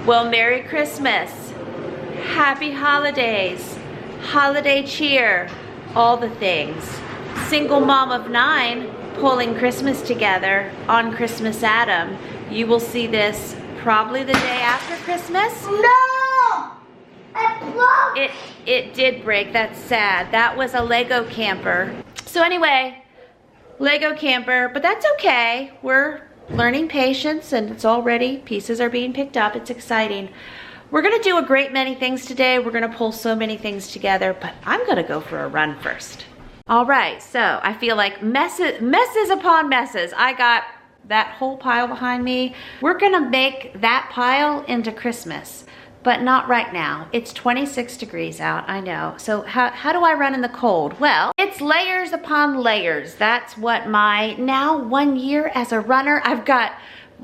Well, Merry Christmas, Happy Holidays, holiday cheer, all the things. Single mom of 9 pulling Christmas together on Christmas Adam. You will see this probably the day after Christmas. No! It broke! It did break, that's sad. That was a Lego camper. So anyway, Lego camper, but that's okay. We're learning patience and it's already, pieces are being picked up. It's exciting. We're gonna do a great many things today. We're gonna pull so many things together, but I'm gonna go for a run first. All right, so I feel like messes upon messes. I got that whole pile behind me. We're gonna make that pile into Christmas, but not right now. It's 26 degrees out, I know. So how do I run in the cold? Well, it's layers upon layers. That's what my now 1 year as a runner, I've got,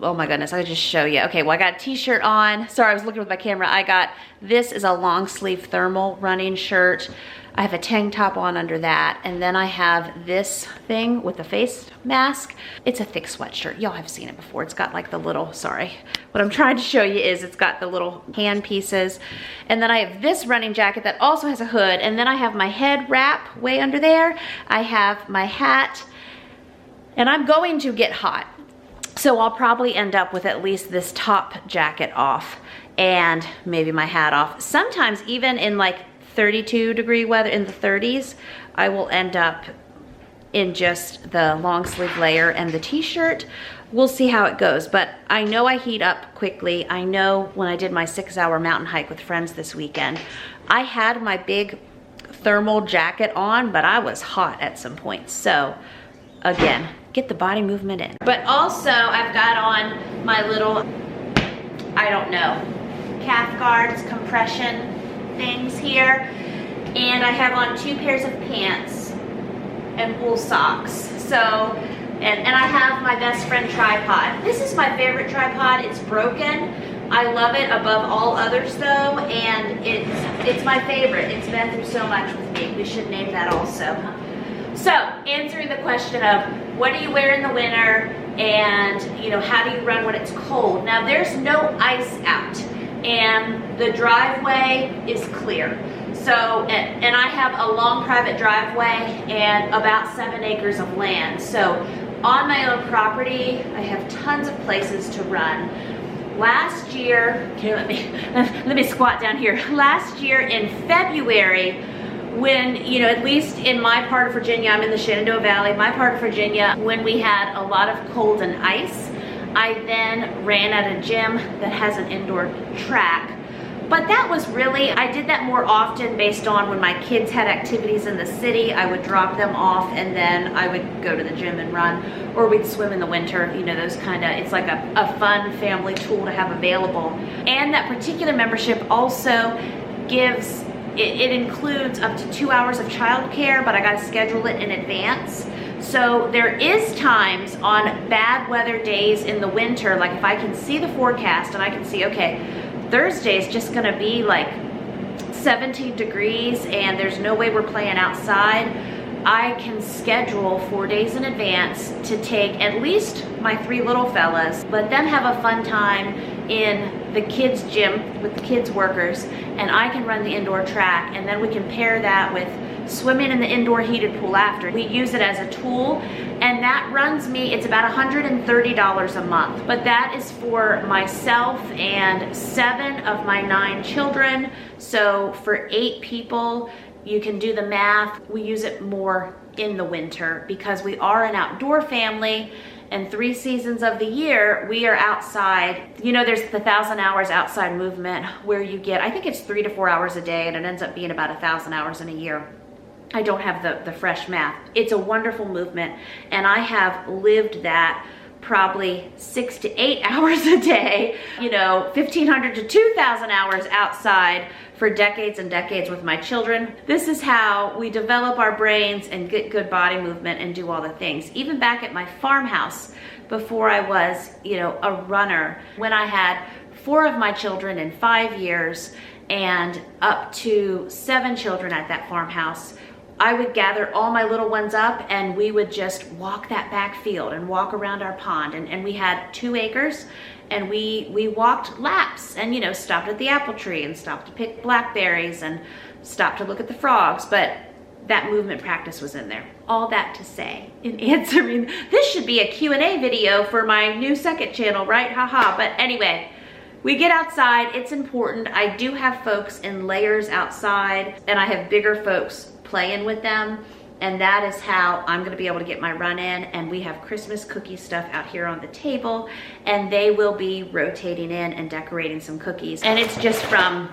oh my goodness, I'll just show you. Okay, well I got a t-shirt on. Sorry, I was looking with my camera. This is a long sleeve thermal running shirt. I have a tank top on under that. And then I have this thing with the face mask. It's a thick sweatshirt. Y'all have seen it before. It's got like the little, sorry. What I'm trying to show you is it's got the little hand pieces. And then I have this running jacket that also has a hood. And then I have my head wrap way under there. I have my hat. And I'm going to get hot. So I'll probably end up with at least this top jacket off and maybe my hat off. Sometimes even in like 32 degree weather, in the 30s, I will end up in just the long sleeve layer and the t-shirt. We'll see how it goes, but I know I heat up quickly. I know when I did my 6-hour mountain hike with friends this weekend, I had my big thermal jacket on, but I was hot at some points. So again, get the body movement in. But also I've got on my little, I don't know, calf guards, compression things here. And I have on 2 pairs of pants and wool socks. So, and I have my best friend tripod. This is my favorite tripod. It's broken. I love it above all others though, and it's my favorite. It's been through so much with me. We should name that also. So, answering the question of what do you wear in the winter and how do you run when it's cold? Now there's no ice out and the driveway is clear. So, and I have a long private driveway and about 7 acres of land. So on my own property, I have tons of places to run. Last year, okay, let me squat down here. Last year in February, when, at least in my part of Virginia, I'm in the Shenandoah Valley, my part of Virginia, when we had a lot of cold and ice, I then ran at a gym that has an indoor track. But that was really, I did that more often based on when my kids had activities in the city, I would drop them off and then I would go to the gym and run, or we'd swim in the winter, those kind of, it's like a fun family tool to have available. And that particular membership also gives, it includes up to 2 hours of childcare, but I gotta schedule it in advance. So there is times on bad weather days in the winter, like if I can see the forecast and I can see, okay, Thursday is just gonna be like 17 degrees and there's no way we're playing outside, I can schedule 4 days in advance to take at least my 3 little fellas, let them have a fun time in the kids' gym with the kids' workers, and I can run the indoor track, and then we can pair that with swimming in the indoor heated pool after. We use it as a tool, and that runs me, it's about $130 a month, but that is for myself and 7 of my 9 children. So for 8 people, you can do the math. We use it more in the winter because we are an outdoor family, and 3 seasons of the year we are outside. There's the 1,000 hours outside movement where you get, I think it's 3 to 4 hours a day, and it ends up being about 1,000 hours in a year. I don't have the fresh math. It's a wonderful movement, and I have lived that probably 6 to 8 hours a day, 1,500 to 2,000 hours outside for decades and decades with my children. This is how we develop our brains and get good body movement and do all the things. Even back at my farmhouse, before I was, a runner, when I had 4 of my children in 5 years and up to 7 children at that farmhouse, I would gather all my little ones up and we would just walk that back field and walk around our pond. And we had 2 acres and we walked laps and, you know, stopped at the apple tree and stopped to pick blackberries and stopped to look at the frogs, but that movement practice was in there. All that to say, in answering, this should be a Q&A video for my new second channel, right? Haha. But anyway, we get outside, it's important. I do have folks in layers outside, and I have bigger folks playing with them, and that is how I'm gonna be able to get my run in. And we have Christmas cookie stuff out here on the table, and they will be rotating in and decorating some cookies. And it's just from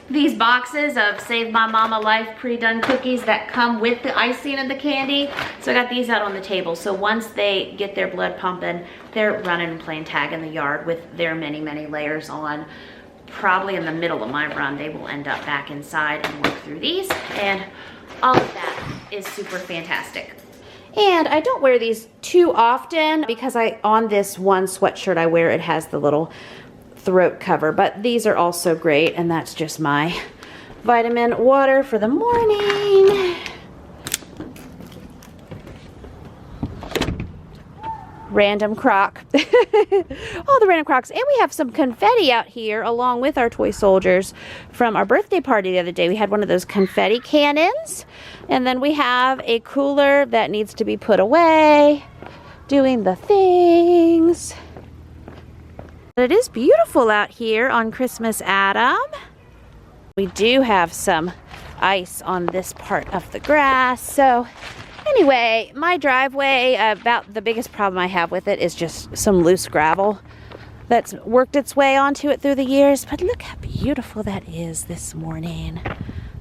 these boxes of Save My Mama Life pre-done cookies that come with the icing and the candy. So I got these out on the table. So once they get their blood pumping, they're running and playing tag in the yard with their many, many layers on. Probably in the middle of my run, they will end up back inside and work through these. And all of that is super fantastic. And I don't wear these too often because on this one sweatshirt I wear, it has the little throat cover, but these are also great, and that's just my vitamin water for the morning. Random crock. All the random crocks. And we have some confetti out here along with our toy soldiers from our birthday party the other day. We had one of those confetti cannons, and then we have a cooler that needs to be put away, doing the things. It is beautiful out here on Christmas Adam. We do have some ice on this part of the grass. So anyway, my driveway, about the biggest problem I have with it is just some loose gravel that's worked its way onto it through the years. But look how beautiful that is this morning.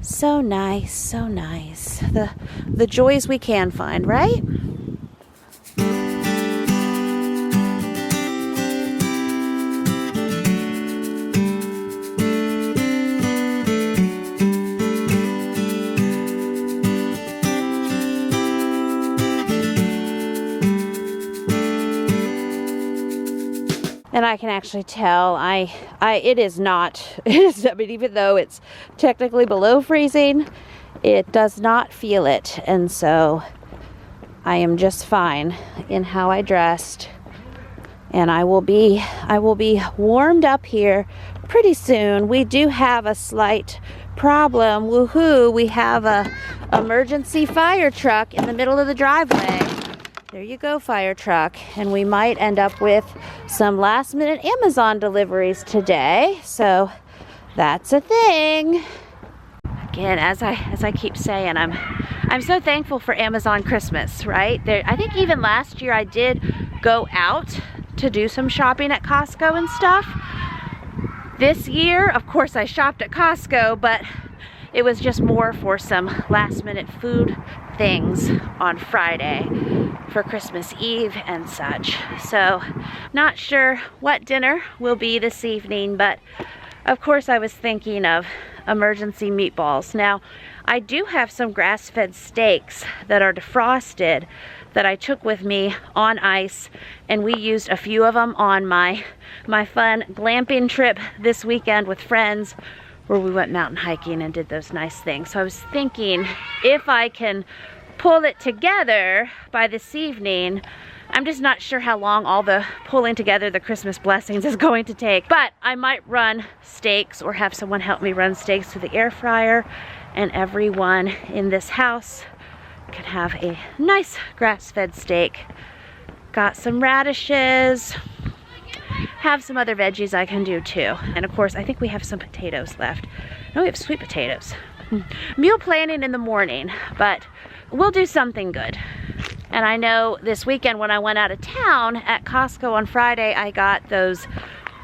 So nice, so nice. The joys we can find, right? And I can actually tell it is not, I mean, even though it's technically below freezing, it does not feel it. And so I am just fine in how I dressed. And I will be warmed up here pretty soon. We do have a slight problem. Woohoo, we have a emergency fire truck in the middle of the driveway. There you go, fire truck. And we might end up with some last minute Amazon deliveries today. So that's a thing. Again, as I keep saying, I'm so thankful for Amazon Christmas, right? I think even last year I did go out to do some shopping at Costco and stuff. This year, of course, I shopped at Costco, but it was just more for some last minute food things on Friday for Christmas Eve and such. So not sure what dinner will be this evening, but of course I was thinking of emergency meatballs. Now I do have some grass-fed steaks that are defrosted that I took with me on ice, and we used a few of them on my fun glamping trip this weekend with friends, where we went mountain hiking and did those nice things. So I was thinking, if I can pull it together by this evening, I'm just not sure how long all the pulling together the Christmas blessings is going to take, but I might run steaks or have someone help me run steaks to the air fryer, and everyone in this house can have a nice grass-fed steak. Got some radishes, have some other veggies I can do too. And of course, I think we have some potatoes left. No, we have sweet potatoes. Meal planning in the morning, but we'll do something good. And I know this weekend when I went out of town at Costco on Friday, I got those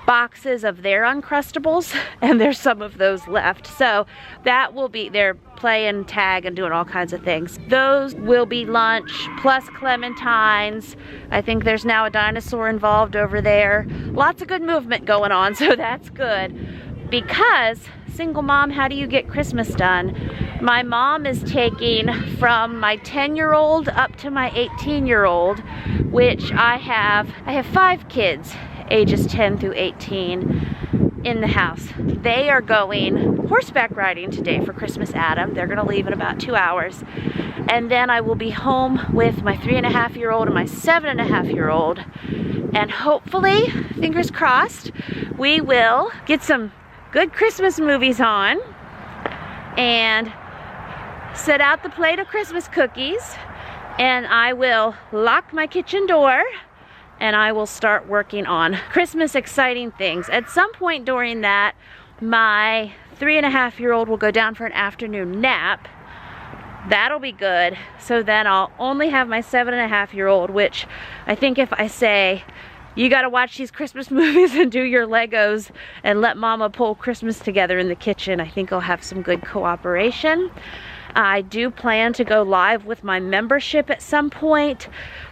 boxes of their Uncrustables, and there's some of those left. So that will be, they're playing tag and doing all kinds of things. Those will be lunch, plus clementines. I think there's now a dinosaur involved over there. Lots of good movement going on, so that's good. Because single mom, how do you get Christmas done? My mom is taking from my 10-year-old up to my 18-year-old, which I have 5 kids, ages 10 through 18. in the house. They are going horseback riding today for Christmas Adam. They're gonna leave in about 2 hours. And then I will be home with my 3.5-year-old and my 7.5-year-old. And hopefully, fingers crossed, we will get some good Christmas movies on and set out the plate of Christmas cookies, and I will lock my kitchen door and I will start working on Christmas exciting things. At some point during that, my 3.5-year-old will go down for an afternoon nap. That'll be good. So then I'll only have my 7.5-year-old, which I think if I say, you gotta watch these Christmas movies and do your Legos and let Mama pull Christmas together in the kitchen, I think I'll have some good cooperation. I do plan to go live with my membership at some point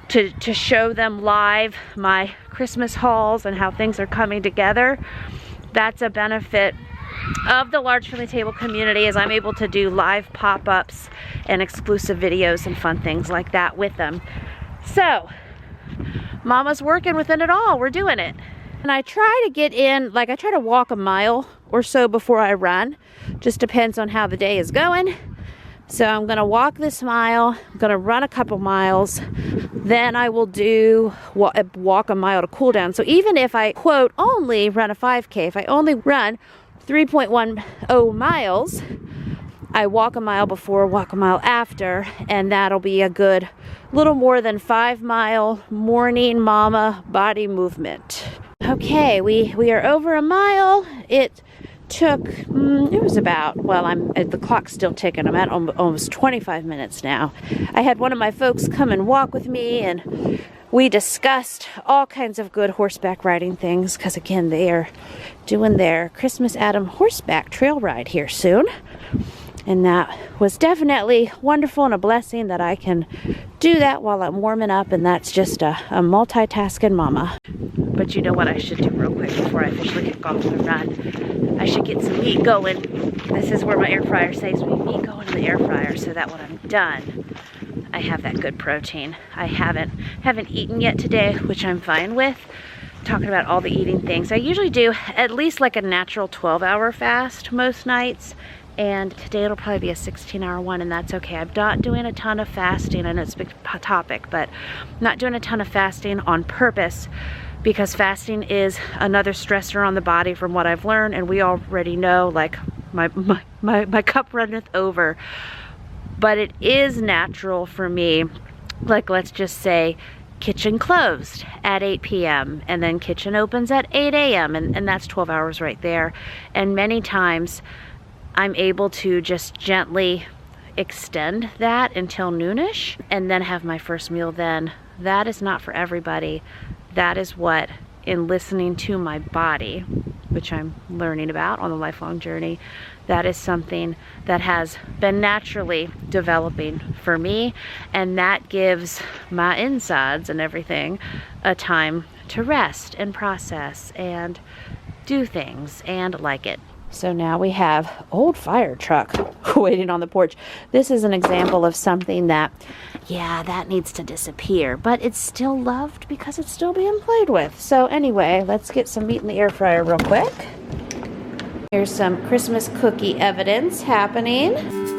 to show them live my Christmas hauls and how things are coming together. That's a benefit of the Large Family Table community, is I'm able to do live pop-ups and exclusive videos and fun things like that with them. So, Mama's working within it all. We're doing it. And I try to get in, like I try to walk a mile or so before I run. Just depends on how the day is going. So I'm gonna walk this mile, I'm gonna run a couple miles, then I will do walk a mile to cool down. So even if I, quote, only run a 5K, if I only run 3.10 miles, I walk a mile before, walk a mile after, and that'll be a good little more than 5-mile morning mama body movement. Okay, we are over a mile. It took, it was about, well, the clock's still ticking. I'm at almost 25 minutes now. I had one of my folks come and walk with me, and we discussed all kinds of good horseback riding things, because again, they are doing their Christmas Adam horseback trail ride here soon. And that was definitely wonderful and a blessing that I can do that while I'm warming up, and that's just a multitasking mama. But you know what I should do real quick before I officially kick off the run? I should get some meat going. This is where my air fryer saves me meat going in the air fryer, so that when I'm done, I have that good protein. I haven't eaten yet today, which I'm fine with. Talking about all the eating things. I usually do at least like a natural 12-hour fast most nights. And today it'll probably be a 16-hour one, and that's okay. I'm not doing a ton of fasting. I know it's a big topic, but I'm not doing a ton of fasting on purpose, because fasting is another stressor on the body from what I've learned, and we already know, like, my cup runneth over. But it is natural for me, like, let's just say kitchen closed at 8 p.m. and then kitchen opens at 8 a.m. and that's 12 hours right there. And many times I'm able to just gently extend that until noonish and then have my first meal then. That is not for everybody. That is what, in listening to my body, which I'm learning about on the lifelong journey, that is something that has been naturally developing for me, and that gives my insides and everything a time to rest and process and do things and like it. So now we have old fire truck waiting on the porch. This is an example of something that, yeah, that needs to disappear, but it's still loved because it's still being played with. So anyway, let's get some meat in the air fryer real quick. Here's some Christmas cookie evidence happening.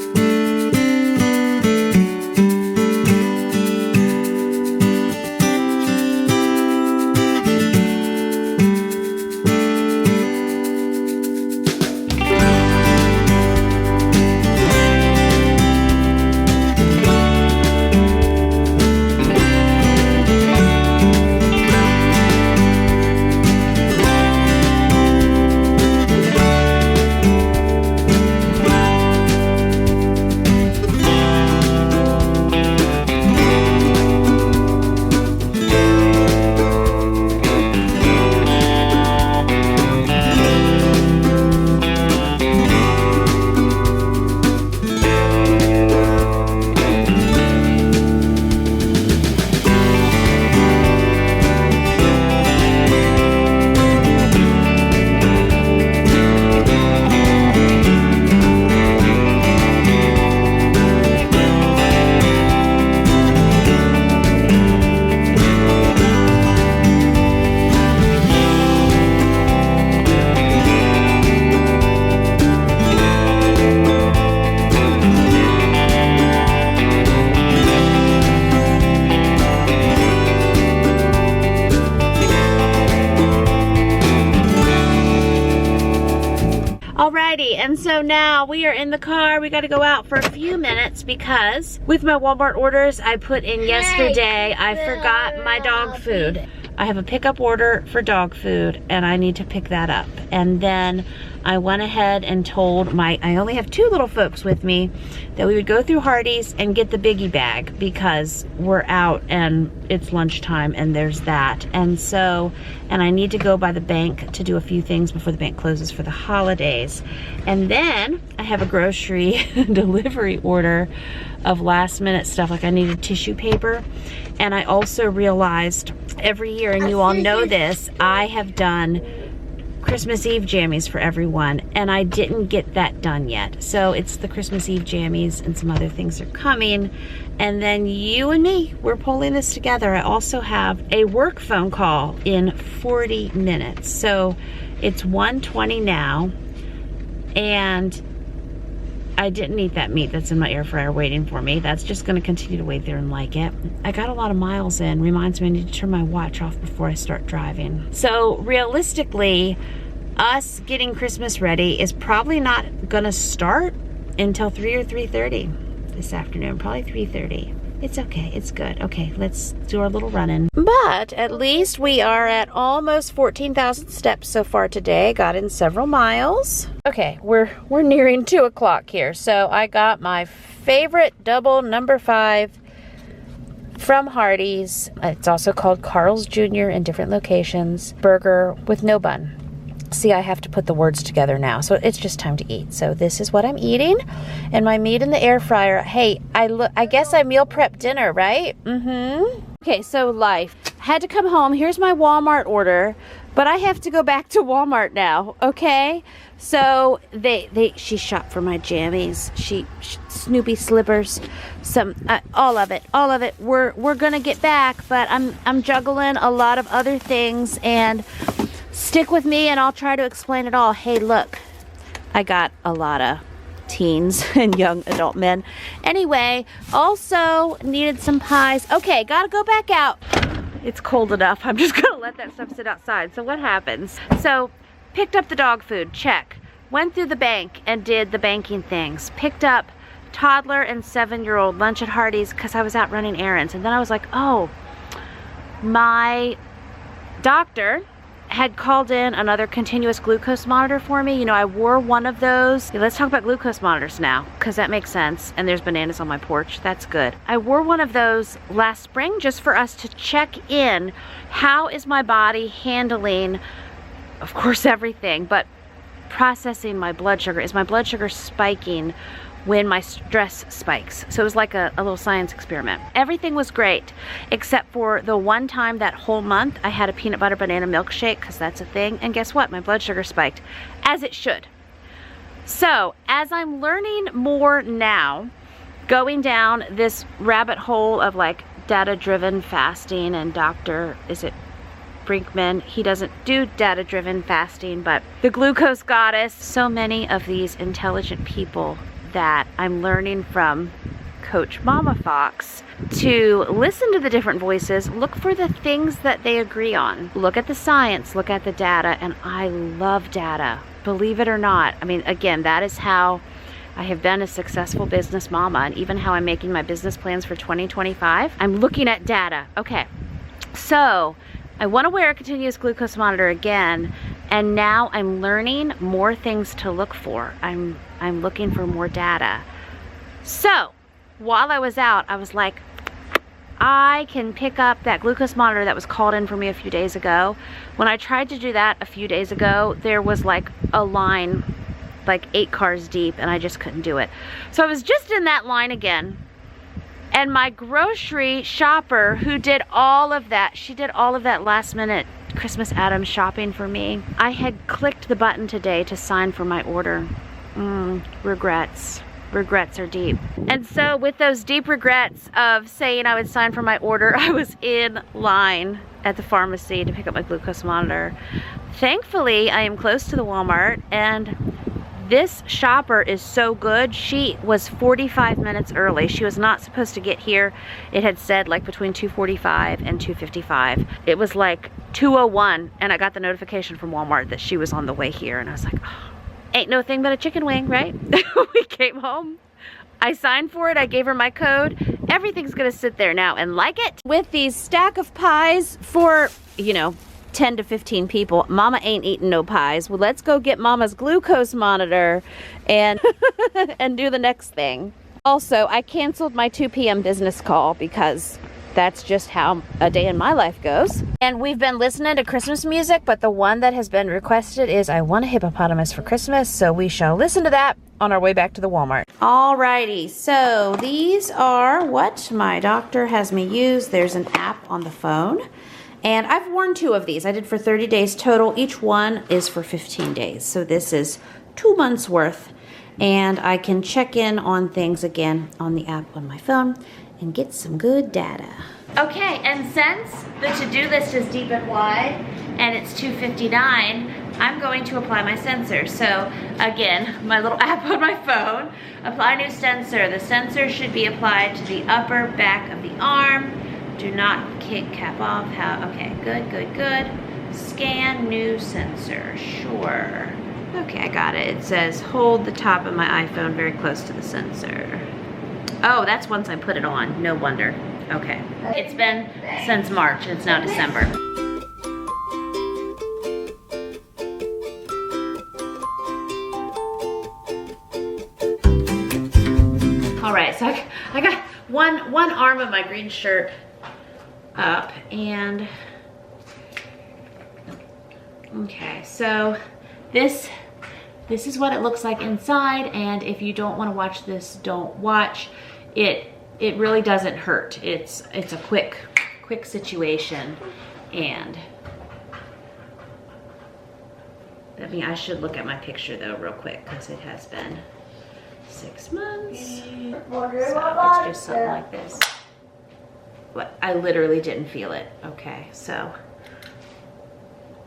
And so now we are in the car. We got to go out for a few minutes because with my Walmart orders I put in yesterday, I forgot my dog food. I have a pickup order for dog food and I need to pick that up. And then I went ahead and told I only have 2 little folks with me, that we would go through Hardee's and get the biggie bag because we're out and it's lunchtime and there's that. And so, and I need to go by the bank to do a few things before the bank closes for the holidays. And then I have a grocery delivery order of last minute stuff, like I needed tissue paper. And I also realized every year, and you all know this, I have done Christmas Eve jammies for everyone, and I didn't get that done yet. So it's the Christmas Eve jammies and some other things are coming. And then you and me, we're pulling this together. I also have a work phone call in 40 minutes. So it's 1:20 now, and I didn't eat that meat that's in my air fryer waiting for me. That's just gonna continue to wait there and like it. I got a lot of miles in. Reminds me I need to turn my watch off before I start driving. So realistically, us getting Christmas ready is probably not gonna start until 3 or 3:30 this afternoon, probably 3:30. It's okay, it's good. Okay, let's do our little run-in. But at least we are at almost 14,000 steps so far today. Got in several miles. Okay, we're nearing 2 o'clock here. So I got my favorite double number 5 from Hardee's. It's also called Carl's Jr. in different locations. Burger with no bun. See, I have to put the words together now, so it's just time to eat. So this is what I'm eating, and my meat in the air fryer. Hey, I guess I meal prep dinner, right? Okay, so life. Had to come home. Here's my Walmart order, but I have to go back to Walmart now, okay? So she shopped for my jammies. She Snoopy slippers, some all of it. We're gonna get back, but I'm juggling a lot of other things, and stick with me and I'll try to explain it all. Hey, look, I got a lot of teens and young adult men. Anyway, also needed some pies. Okay, gotta go back out. It's cold enough. I'm just gonna let that stuff sit outside. So what happens? So picked up the dog food, check. Went through the bank and did the banking things. Picked up toddler and 7-year-old lunch at Hardee's because I was out running errands. And then I was like, oh, my doctor had called in another continuous glucose monitor for me. You know, I wore one of those. Let's talk about glucose monitors now, because that makes sense. And there's bananas on my porch. That's good. I wore one of those last spring just for us to check in. How is my body handling, of course, everything, but processing my blood sugar? Is my blood sugar spiking when my stress spikes? So it was like a little science experiment. Everything was great, except for the one time that whole month I had a peanut butter banana milkshake, because that's a thing, and guess what? My blood sugar spiked, as it should. So as I'm learning more now, going down this rabbit hole of like data-driven fasting, and Dr. Brinkman, he doesn't do data-driven fasting, but the glucose goddess, so many of these intelligent people that I'm learning from Coach Mama Fox to listen to the different voices, look for the things that they agree on. Look at the science, look at the data, and I love data, believe it or not. I mean, again, that is how I have been a successful business mama, and even how I'm making my business plans for 2025. I'm looking at data. Okay, so I want to wear a continuous glucose monitor again, and now I'm learning more things to look for. I'm looking for more data. So while I was out, I was like, I can pick up that glucose monitor that was called in for me a few days ago. When I tried to do that a few days ago, there was like a line like 8 cars deep, and I just couldn't do it. So I was just in that line again. And my grocery shopper, who did all of that, she did all of that last minute Christmas Adams shopping for me. I had clicked the button today to sign for my order. Regrets. Regrets are deep. And so with those deep regrets of saying I would sign for my order, I was in line at the pharmacy to pick up my glucose monitor. Thankfully, I am close to the Walmart, and this shopper is so good. She was 45 minutes early. She was not supposed to get here. It had said like between 2:45 and 2:55. It was like 2:01, and I got the notification from Walmart that she was on the way here, and I was like, oh, Ain't no thing but a chicken wing, right? We came home. I signed for it. I gave her my code. Everything's gonna sit there now and like it. With these stack of pies for, you know, 10 to 15 people. Mama ain't eating no pies. Well, let's go get Mama's glucose monitor and and do the next thing. Also, I canceled my 2 p.m. business call because that's just how a day in my life goes. And we've been listening to Christmas music, but the one that has been requested is I Want a Hippopotamus for Christmas, so we shall listen to that on our way back to the Walmart. Alrighty, so these are what my doctor has me use. There's an app on the phone, and I've worn 2 of these. I did for 30 days total. Each one is for 15 days, so this is 2 months worth, and I can check in on things again on the app on my phone and get some good data. Okay, and since the to-do list is deep and wide and it's $2.59, I'm going to apply my sensor. So again, my little app on my phone, apply new sensor. The sensor should be applied to the upper back of the arm. Do not cap off. Okay, good. Scan new sensor, sure. Okay, I got it. It says hold the top of my iPhone very close to the sensor. Oh, that's once I put it on, no wonder. Okay, it's been since March, it's now December. All right, so I got one arm of my green shirt up, and okay, so this is what it looks like inside, and if you don't want to watch this, don't watch. It really doesn't hurt. It's a quick situation, and I should look at my picture though real quick because it has been 6 months. So it's just something like this. But I literally didn't feel it. Okay, so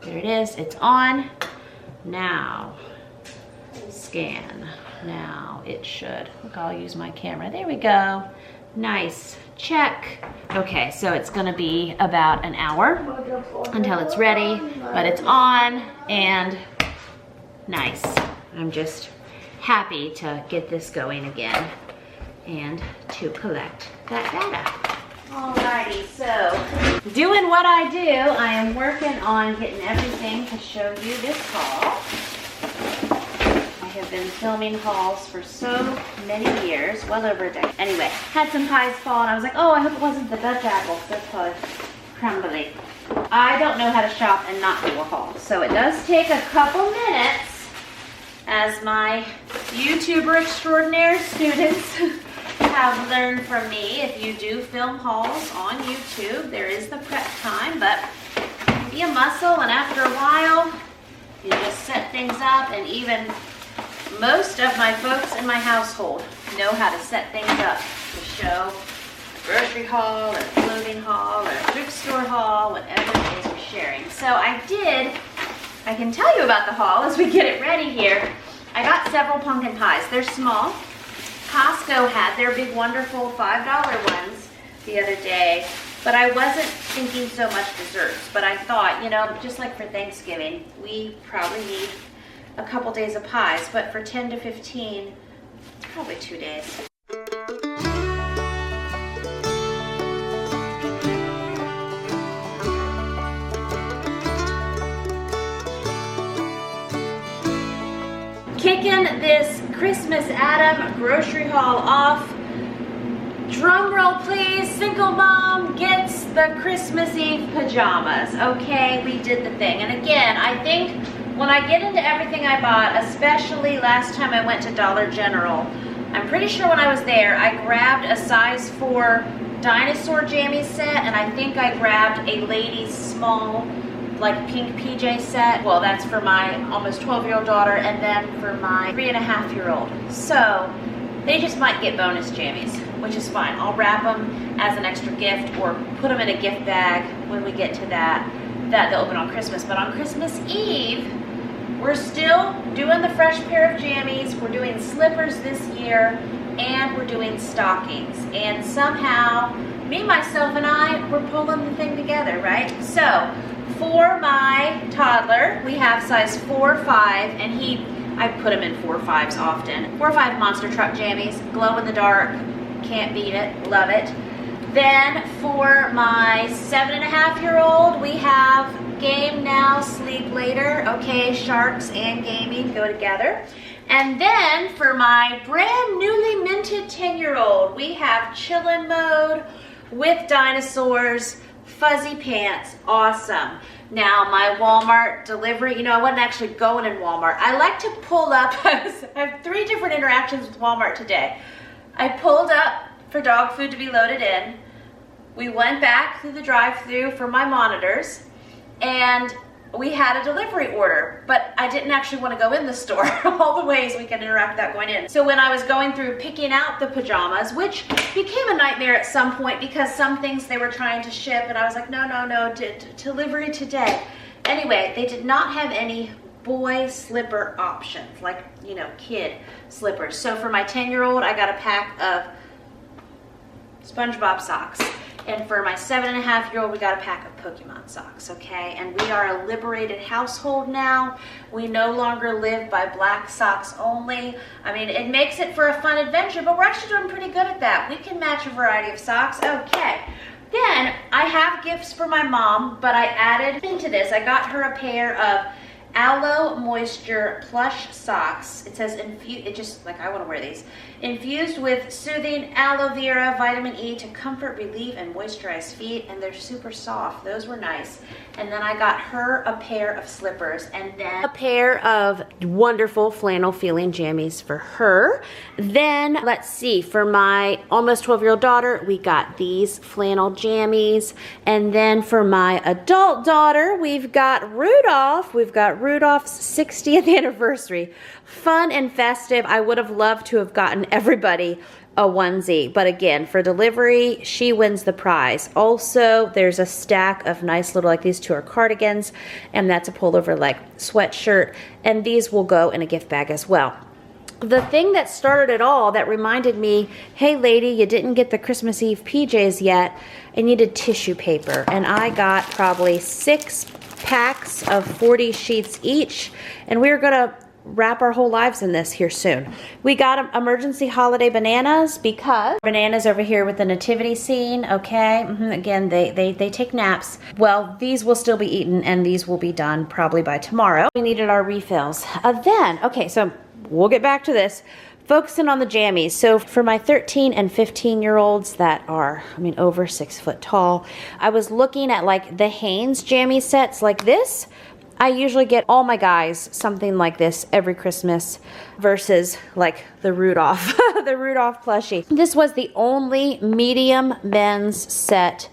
there it is. It's on. Now scan. Now it should. Look, I'll use my camera. There we go. Nice. Check. Okay, so it's gonna be about an hour until it's ready, but it's on, and nice. I'm just happy to get this going again and to collect that data. Alrighty, so doing what I do, I am working on getting everything to show you this haul. I have been filming hauls for so many years, well over a decade. Anyway, had some pies fall and I was like, oh, I hope it wasn't the Dutch apple. That's probably crumbly. I don't know how to shop and not do a haul, so it does take a couple minutes, as my YouTuber extraordinaire students have learned from me. If you do film hauls on YouTube, there is the prep time, but be a muscle, and after a while, you just set things up, and even most of my folks in my household know how to set things up to show a grocery haul, or a clothing haul, or a thrift store haul, whatever it is we're sharing. So I can tell you about the haul as we get it ready here. I got several pumpkin pies. They're small. Costco had their big, wonderful $5 ones the other day, but I wasn't thinking so much desserts. But I thought, you know, just like for Thanksgiving, we probably need a couple days of pies, but for 10 to 15, probably 2 days. Kicking this Christmas Adam grocery haul off. Drum roll please, single mom gets the Christmas Eve pajamas. Okay, we did the thing. And again, I think when I get into everything I bought, especially last time I went to Dollar General, I'm pretty sure when I was there, I grabbed a size 4 dinosaur jammies set, and I think I grabbed a ladies small, like pink PJ set. Well, that's for my almost 12-year-old daughter, and then for my 3.5-year-old. So they just might get bonus jammies, which is fine. I'll wrap them as an extra gift or put them in a gift bag when we get to that they'll open on Christmas. But on Christmas Eve, we're still doing the fresh pair of jammies. We're doing slippers this year, and we're doing stockings. And somehow, me, myself, and I, we're pulling the thing together, right? So for my toddler, we have size 4 or 5, and he I put them in 4-5s often. 4-5 Monster Truck jammies, glow in the dark, can't beat it, love it. Then for my 7.5-year-old, we have game now, sleep later. Okay, sharks and gaming go together. And then for my brand newly minted 10-year-old, we have chillin' mode with dinosaurs, fuzzy pants, awesome. Now my Walmart delivery, you know, I wasn't actually going in Walmart. I like to pull up, I have 3 different interactions with Walmart today. I pulled up for dog food to be loaded in. We went back through the drive-thru for my monitors, and we had a delivery order, but I didn't actually want to go in the store. All the ways we can interact without going in. So when I was going through picking out the pajamas, which became a nightmare at some point because some things they were trying to ship, and I was like, no, delivery today. Anyway, they did not have any boy slipper options, like, you know, kid slippers. So for my 10-year-old, I got a pack of SpongeBob socks. And for my 7.5-year-old, we got a pack of Pokemon socks, okay? And we are a liberated household now. We no longer live by black socks only. I mean, it makes it for a fun adventure, but we're actually doing pretty good at that. We can match a variety of socks, okay. Then I have gifts for my mom, but I added into this. I got her a pair of Aloe Moisture plush socks. It says infused, it just, like, I want to wear these. Infused with soothing aloe vera, vitamin E to comfort, relieve, and moisturize feet, and they're super soft. Those were nice. And then I got her a pair of slippers, and then a pair of wonderful flannel feeling jammies for her. Then, let's see, for my almost 12-year-old daughter, we got these flannel jammies. And then for my adult daughter, we've got Rudolph. We've got Rudolph's 60th anniversary. Fun and festive. I would have loved to have gotten everybody a onesie, but again, for delivery, she wins the prize. Also, there's a stack of nice little, like these 2 are cardigans, and that's a pullover like sweatshirt, and these will go in a gift bag as well. The thing that started it all, that reminded me, hey lady, you didn't get the Christmas Eve PJs yet, I needed tissue paper, and I got probably 6 packs of 40 sheets each, and we were gonna wrap our whole lives in this here soon. We got emergency holiday bananas because bananas over here with the nativity scene, okay? Again, they take naps. Well, these will still be eaten, and these will be done probably by tomorrow. We needed our refills. Then, okay, so we'll get back to this. Focusing on the jammies. So for my 13 and 15-year-olds that are, I mean, over 6 foot tall, I was looking at like the Hanes jammy sets like this. I usually get all my guys something like this every Christmas versus like the Rudolph, the Rudolph plushie. This was the only medium men's set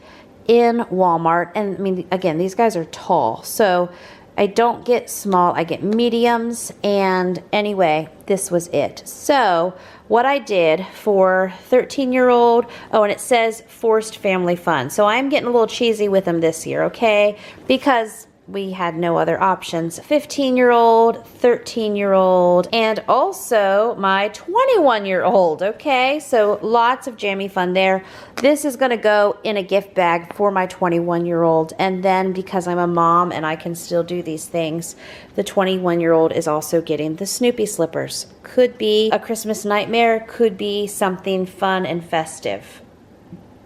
in Walmart. And I mean, again, these guys are tall. So I don't get small, I get mediums. And anyway, this was it. So what I did for 13-year-old, oh, and it says forced family fun. So I'm getting a little cheesy with them this year, okay? Because we had no other options. 15-year-old, 13-year-old, and also my 21-year-old, okay? So lots of jammy fun there. This is gonna go in a gift bag for my 21-year-old, and then because I'm a mom and I can still do these things, the 21-year-old is also getting the Snoopy slippers. Could be a Christmas nightmare, could be something fun and festive.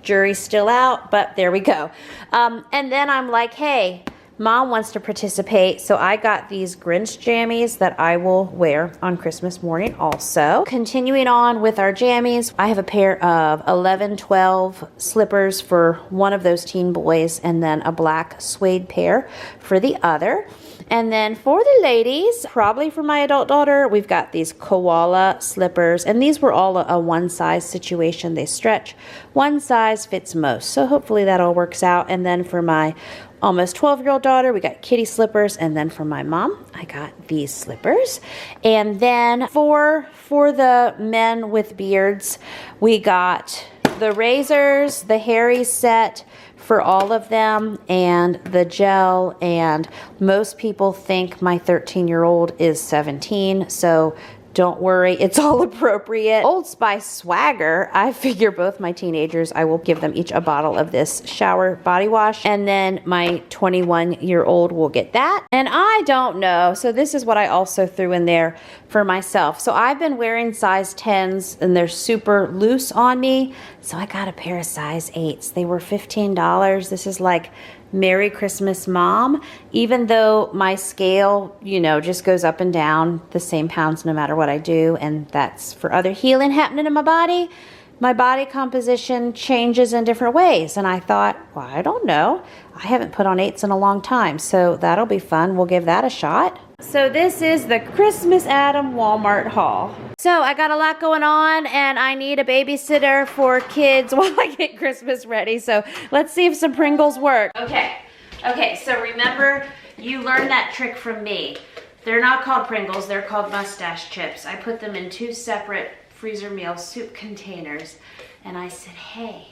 Jury's still out, but there we go. And then I'm like, hey, Mom wants to participate, so I got these Grinch jammies that I will wear on Christmas morning also. Continuing on with our jammies, I have a pair of 11-12 slippers for one of those teen boys, and then a black suede pair for the other. And then for the ladies, probably for my adult daughter, we've got these koala slippers, and these were all a one-size situation. They stretch. One size fits most, so hopefully that all works out. And then for my almost 12-year-old daughter, we got kitty slippers, and then for my mom, I got these slippers. And then for the men with beards, we got the razors, the Harry set for all of them, and the gel. And most people think my 13-year-old is 17, so Don't worry, it's all appropriate. Old Spice swagger. I figure both my teenagers, I will give them each a bottle of this shower body wash. And then my 21-year-old will get that. And I don't know. So this is what I also threw in there for myself. So I've been wearing size 10s and they're super loose on me. So I got a pair of size 8s. They were $15. This is like Merry Christmas Mom, even though my scale, you know, just goes up and down the same pounds no matter what I do, and that's for other healing happening in my body composition changes in different ways. And I thought, well, I don't know. I haven't put on 8s in a long time, so that'll be fun. We'll give that a shot. So this is the Christmas Adam Walmart haul. So I got a lot going on and I need a babysitter for kids while I get Christmas ready. So let's see if some Pringles work. Okay, so remember you learned that trick from me. They're not called Pringles, they're called mustache chips. I put them in 2 separate freezer meal soup containers and I said, hey,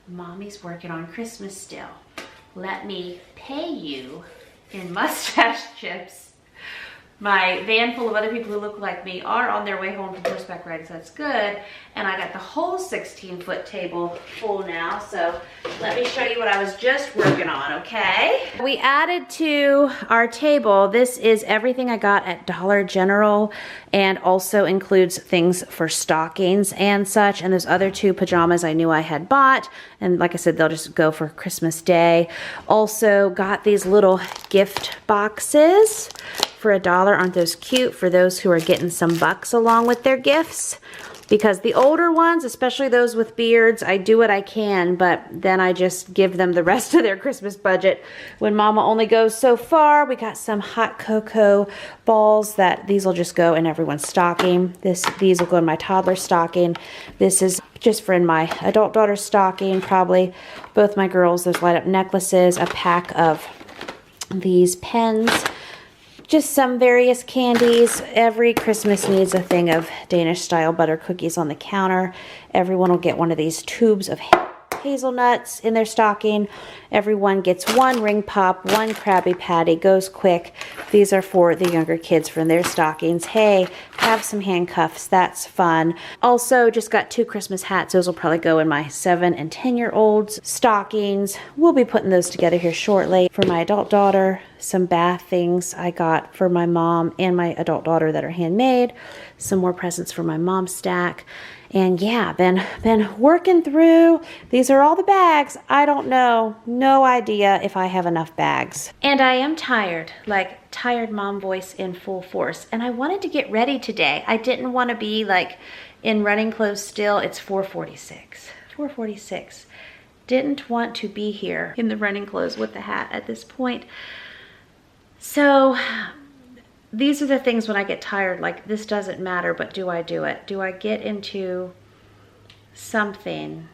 Mommy's working on Christmas still. Let me pay you in mustache chips. My van full of other people who look like me are on their way home from horseback riding, so that's good. And I got the whole 16-foot table full now, so let me show you what I was just working on, okay? We added to our table, this is everything I got at Dollar General and also includes things for stockings and such. And those other 2 pajamas I knew I had bought. And like I said, they'll just go for Christmas Day. Also got these little gift boxes for $1. Aren't those cute for those who are getting some bucks along with their gifts? Because the older ones, especially those with beards, I do what I can, but then I just give them the rest of their Christmas budget when Mama only goes so far. We got some hot cocoa balls that these will just go in everyone's stocking. These will go in my toddler stocking. This is just for in my adult daughter's stocking, probably both my girls. Those light up necklaces, a pack of these pens, just some various candies. Every Christmas needs a thing of Danish style butter cookies on the counter. Everyone will get one of these tubes of hazelnuts in their stocking. Everyone gets 1 ring pop, 1 Krabby Patty, goes quick. These are for the younger kids from their stockings. Hey, have some handcuffs, that's fun. Also just got 2 Christmas hats. Those will probably go in my 7 and 10-year-olds stockings. We'll be putting those together here shortly. For my adult daughter, some bath things I got for my mom and my adult daughter that are handmade. Some more presents for my mom's stack. And yeah, been working through. These are all the bags. I don't know. No idea if I have enough bags. And I am tired, like tired mom voice in full force. And I wanted to get ready today. I didn't want to be like in running clothes still. It's 4:46. 4:46. Didn't want to be here in the running clothes with the hat at this point. So these are the things when I get tired, like this doesn't matter, but do I do it? Do I get into something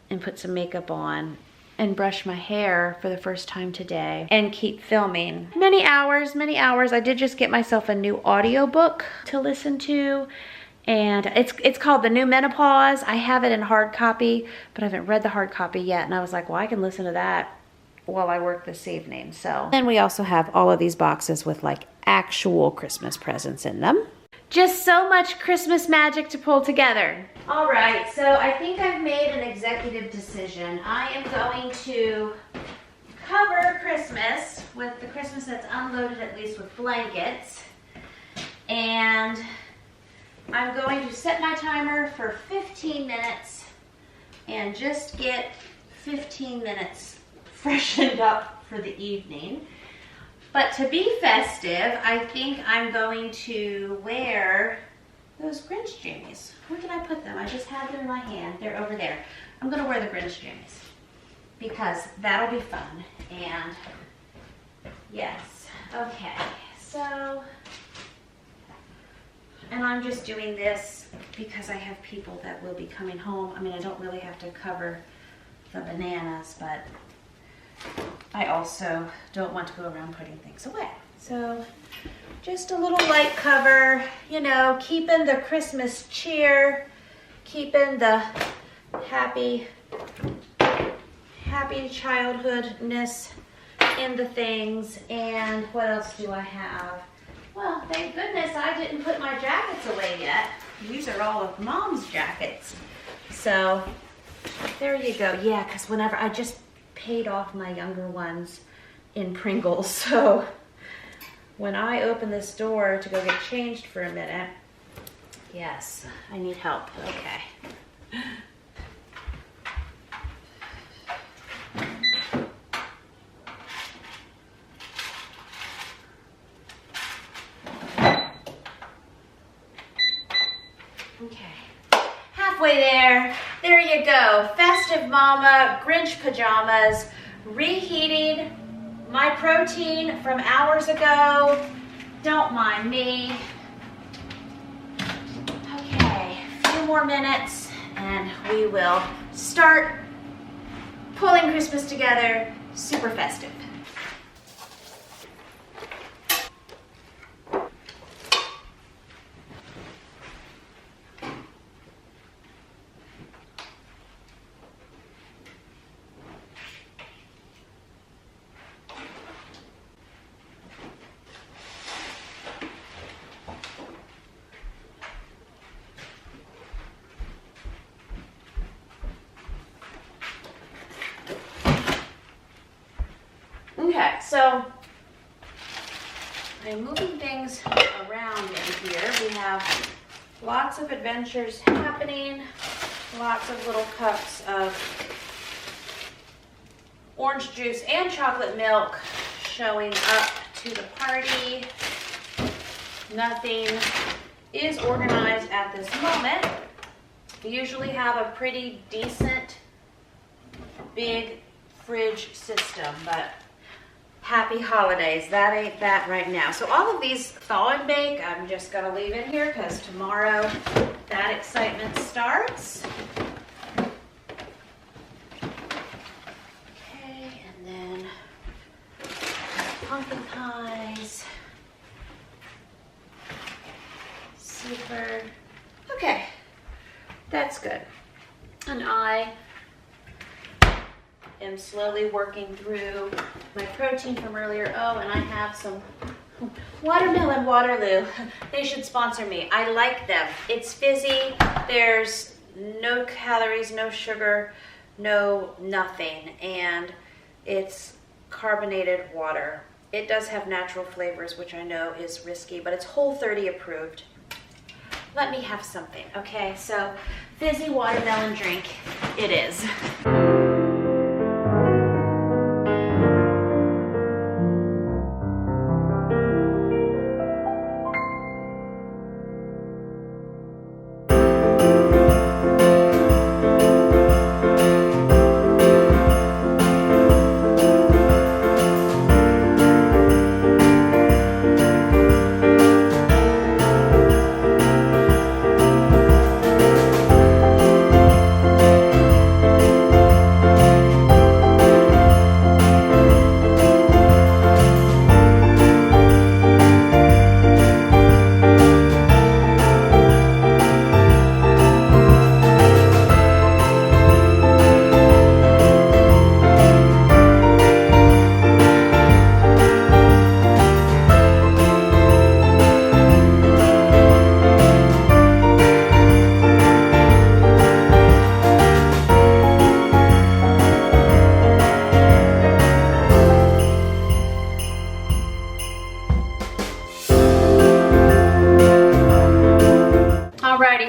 and put some makeup on and brush my hair for the first time today and keep filming? Many hours. I did just get myself a new audiobook to listen to, and it's called The New Menopause. I have it in hard copy, but I haven't read the hard copy yet, and I was like, well, I can listen to that while I work this evening. So then we also have all of these boxes with like actual Christmas presents in them. Just so much Christmas magic to pull together. All right, so I think I've made an executive decision. I am going to cover Christmas with the Christmas that's unloaded, at least with blankets. And I'm going to set my timer for 15 minutes and just get 15 minutes freshened up for the evening. But to be festive, I think I'm going to wear those Grinch jammies. Where can I put them? I just have them in my hand. They're over there. I'm going to wear the Grinch jammies because that'll be fun. And yes, okay. So, and I'm just doing this because I have people that will be coming home. I mean, I don't really have to cover the bananas, but I also don't want to go around putting things away. So just a little light cover, you know, keeping the Christmas cheer, keeping the happy childhoodness in the things. And what else do I have? Well, thank goodness I didn't put my jackets away yet. These are all of Mom's jackets. So, there you go. Yeah, because whenever I just paid off my younger ones in Pringles, so when I open this door to go get changed for a minute, yes, I need help. Okay. Okay, halfway there. There you go. Festive Mama Grinch pajamas, reheating my protein from hours ago. Don't mind me. Okay, a few more minutes and we will start pulling Christmas together. Super festive. Okay, so I'm moving things around in here. We have lots of adventures happening, lots of little cups of orange juice and chocolate milk showing up to the party. Nothing is organized at this moment. We usually have a pretty decent big fridge system, but happy holidays. That ain't that right now. So all of these thaw and bake, I'm just gonna leave in here because tomorrow that excitement starts. Okay, and then pumpkin pies. Super. Okay, that's good. And I am slowly working through my protein from earlier. Oh, and I have some watermelon Waterloo. They should sponsor me. I like them. It's fizzy. There's no calories, no sugar, no nothing. And it's carbonated water. It does have natural flavors, which I know is risky, but it's Whole30 approved. Let me have something, okay? So, fizzy watermelon drink it is.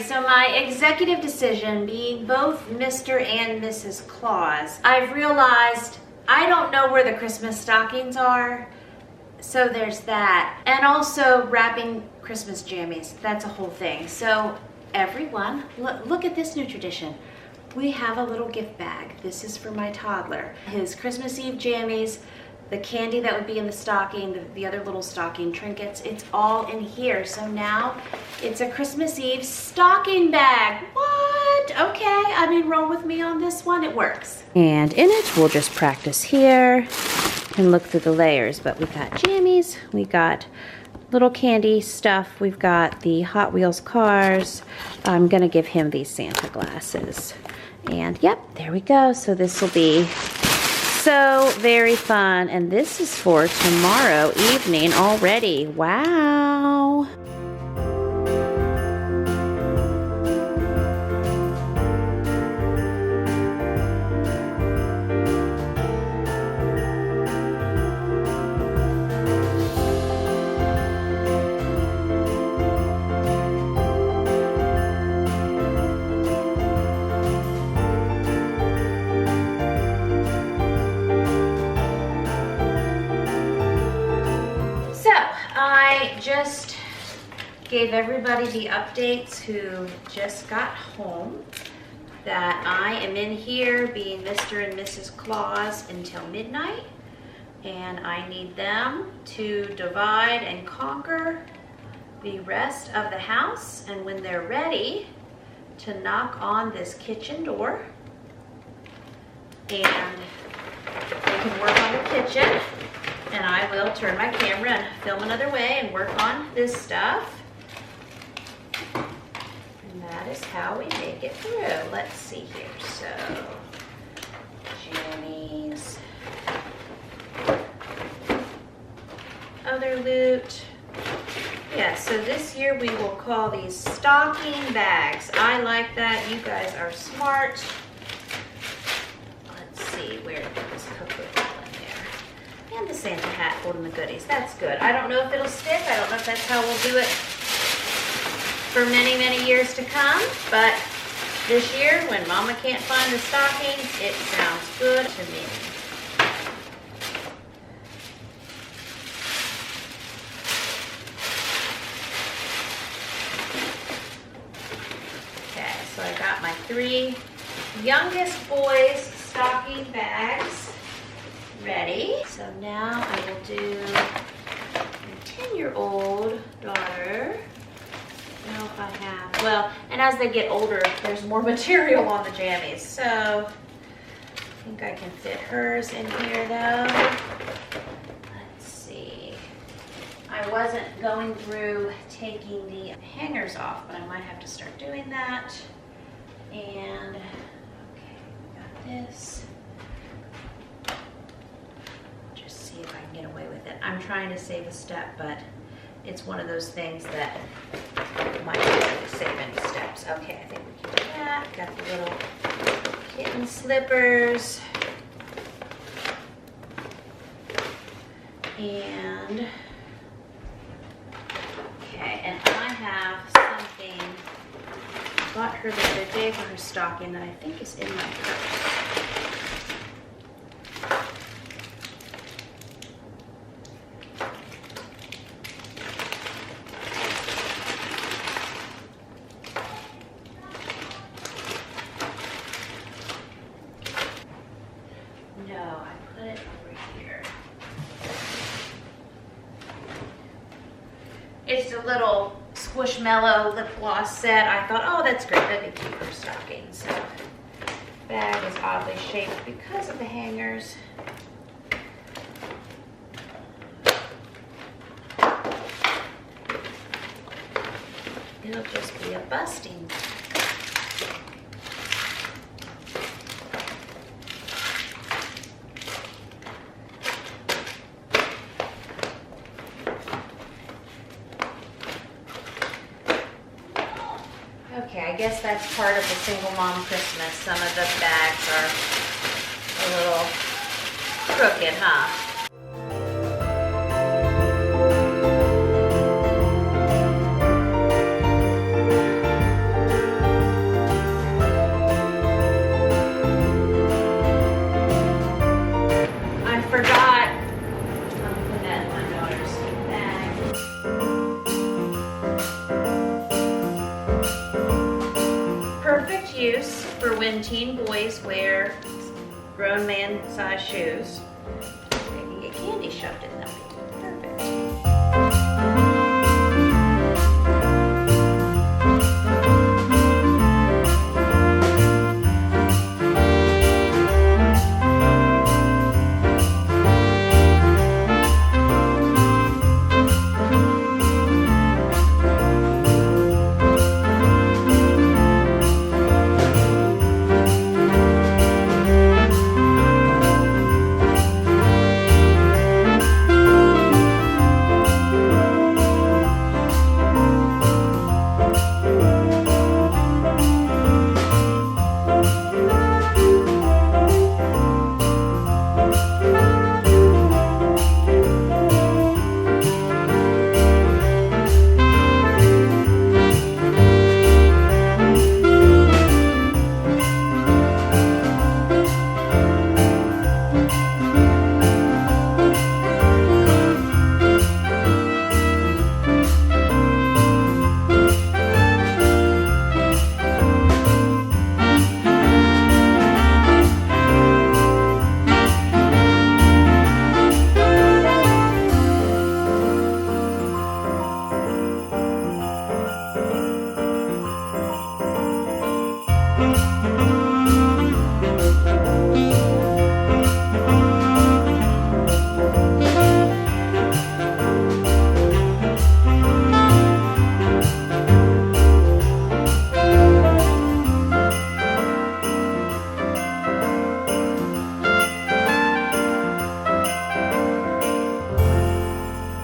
So my executive decision, being both Mr. and Mrs. Claus, I've realized I don't know where the Christmas stockings are, so there's that. And also wrapping Christmas jammies, that's a whole thing. So everyone, look at this new tradition. We have a little gift bag. This is for my toddler. His Christmas Eve jammies, the candy that would be in the stocking, the other little stocking trinkets, it's all in here. So now it's a Christmas Eve stocking bag. What? Okay, I mean, roll with me on this one, it works. And in it, we'll just practice here and look through the layers. But we've got jammies, we got little candy stuff, we've got the Hot Wheels cars. I'm gonna give him these Santa glasses. And yep, there we go. So this will be So very fun. And this is for tomorrow evening already. Wow. I just gave everybody the updates who just got home that I am in here being Mr. and Mrs. Claus until midnight, and I need them to divide and conquer the rest of the house, and when they're ready to knock on this kitchen door and they can work on the kitchen. And I will turn my camera and film another way and work on this stuff. And that is how we make it through. Let's see here. So, jammies. Other loot. Yeah, so this year we will call these stocking bags. I like that. You guys are smart. Let's see, where this cookie? And the Santa hat holding the goodies. That's good. I don't know if it'll stick. I don't know if that's how we'll do it for many, many years to come. But this year, when Mama can't find the stockings, it sounds good to me. Okay, so I got my 3 youngest boys' stocking bags ready. So now I will do my 10-year-old daughter. Now if I have, well, and as they get older, there's more material on the jammies. So I think I can fit hers in here though. Let's see. I wasn't going through taking the hangers off, but I might have to start doing that. And okay, we got this. If I can get away with it. I'm trying to save a step, but it's one of those things that might not save any steps. Okay, I think we can do that. Got the little kitten slippers. And, okay, and I have something, I bought her the other day for her stocking that I think is in my purse. It's a little Squishmallow lip gloss set. I thought, oh, that's great. That'd be cute for stockings. So, bag is oddly shaped because of the hangers. It'll just be a busting. Okay, I guess that's part of the single mom Christmas. Some of the bags are a little crooked, huh? I forgot. I'll put that in my daughter's bag. Perfect use for when teen boys wear grown man size shoes. They can get candy shoved in them. Perfect.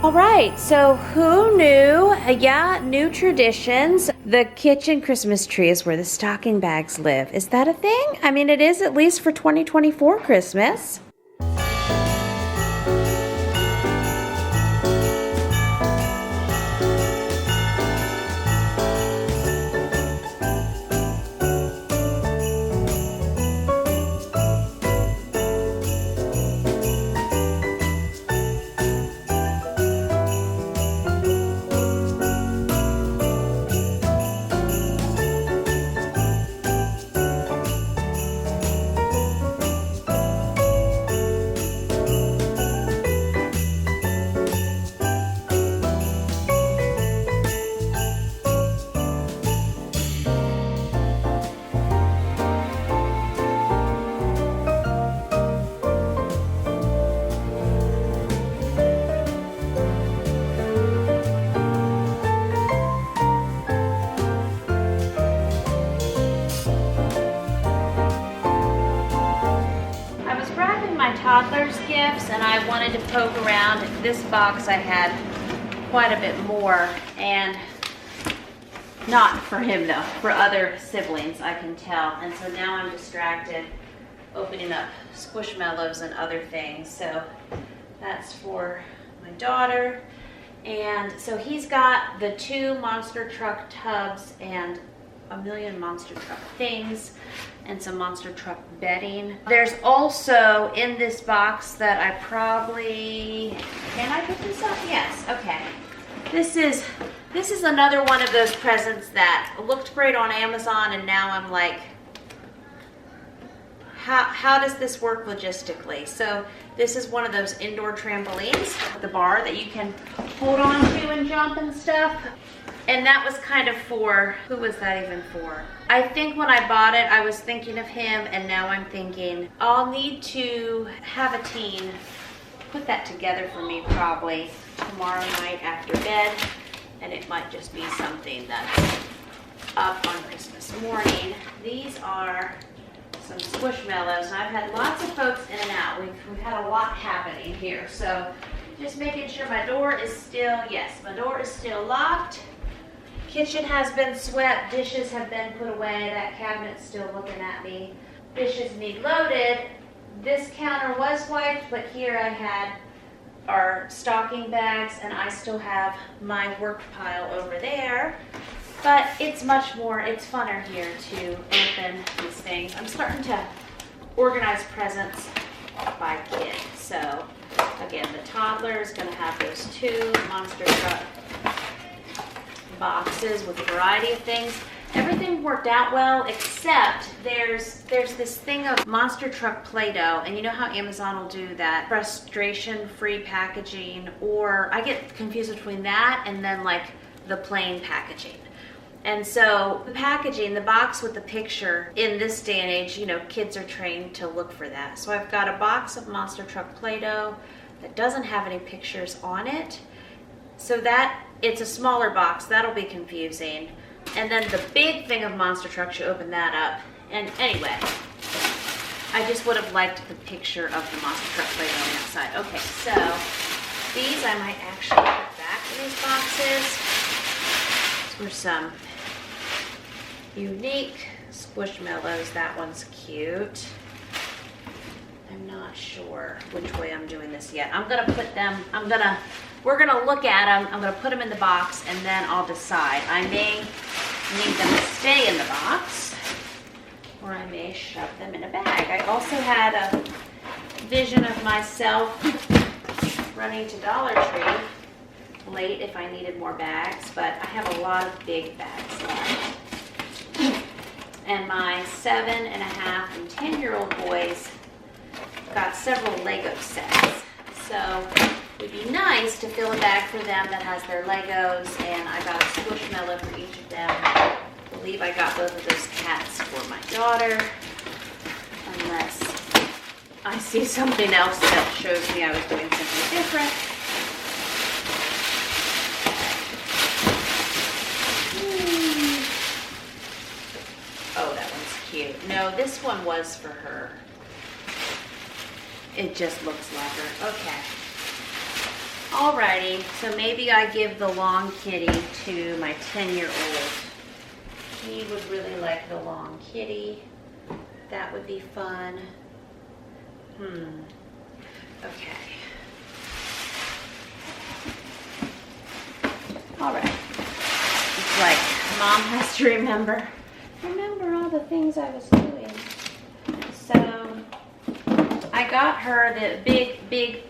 All right, so who knew? Yeah, new traditions. The kitchen Christmas tree is where the stocking bags live. Is that a thing? I mean, it is at least for 2024 Christmas. Toddler's gifts, and I wanted to poke around. This box I had quite a bit more, and not for him though, for other siblings, I can tell. And so now I'm distracted opening up Squishmallows and other things. So that's for my daughter. And so he's got the 2 monster truck tubs and a million monster truck things and some monster truck bedding. There's also in this box that I probably, can I pick this up? Yes, okay. This is another one of those presents that looked great on Amazon, and now I'm like, how does this work logistically? So this is one of those indoor trampolines, the bar that you can hold on to and jump and stuff. And that was kind of for, who was that even for? I think when I bought it, I was thinking of him, and now I'm thinking, I'll need to have a teen put that together for me probably tomorrow night after bed, and it might just be something that's up on Christmas morning. These are some Squishmallows, and I've had lots of folks in and out. We've had a lot happening here, so just making sure my door is still, yes, my door is still locked. Kitchen has been swept, dishes have been put away, that cabinet's still looking at me. Dishes need loaded. This counter was wiped, but here I had our stocking bags, and I still have my work pile over there. But it's much more, it's funner here to open these things. I'm starting to organize presents by kid. So again, the toddler is going to have those 2 monster truck boxes with a variety of things. Everything worked out well, except there's this thing of monster truck Play-Doh, and you know how Amazon will do that frustration-free packaging, or I get confused between that and then like the plain packaging. And so the packaging, the box with the picture, in this day and age, you know, kids are trained to look for that. So I've got a box of monster truck Play-Doh that doesn't have any pictures on it. So that, it's a smaller box, that'll be confusing. And then the big thing of monster trucks, you open that up. And anyway, I just would have liked the picture of the monster truck Play-Doh on the outside. Okay, so these I might actually put back in these boxes. These were some unique Squishmallows. That one's cute. I'm not sure which way I'm doing this yet. I'm gonna put them, we're gonna look at them, I'm gonna put them in the box, and then I'll decide. I may need them to stay in the box, or I may shove them in a bag. I also had a vision of myself running to Dollar Tree late if I needed more bags, but I have a lot of big bags left. And my 7.5 and 10-year-old boys got several Lego sets. So it would be nice to fill a bag for them that has their Legos, and I got a Squishmallow for each of them. The believe I got both of those cats for my daughter, unless I see something else that shows me I was doing something different. Oh, that one's cute. No, this one was for her. It just looks like her. Okay. Alrighty, so maybe I give the long kitty to my 10-year-old. He would really like the long kitty. That would be fun. Okay. Alright. It's like mom has to remember all the things I was doing. So I got her the big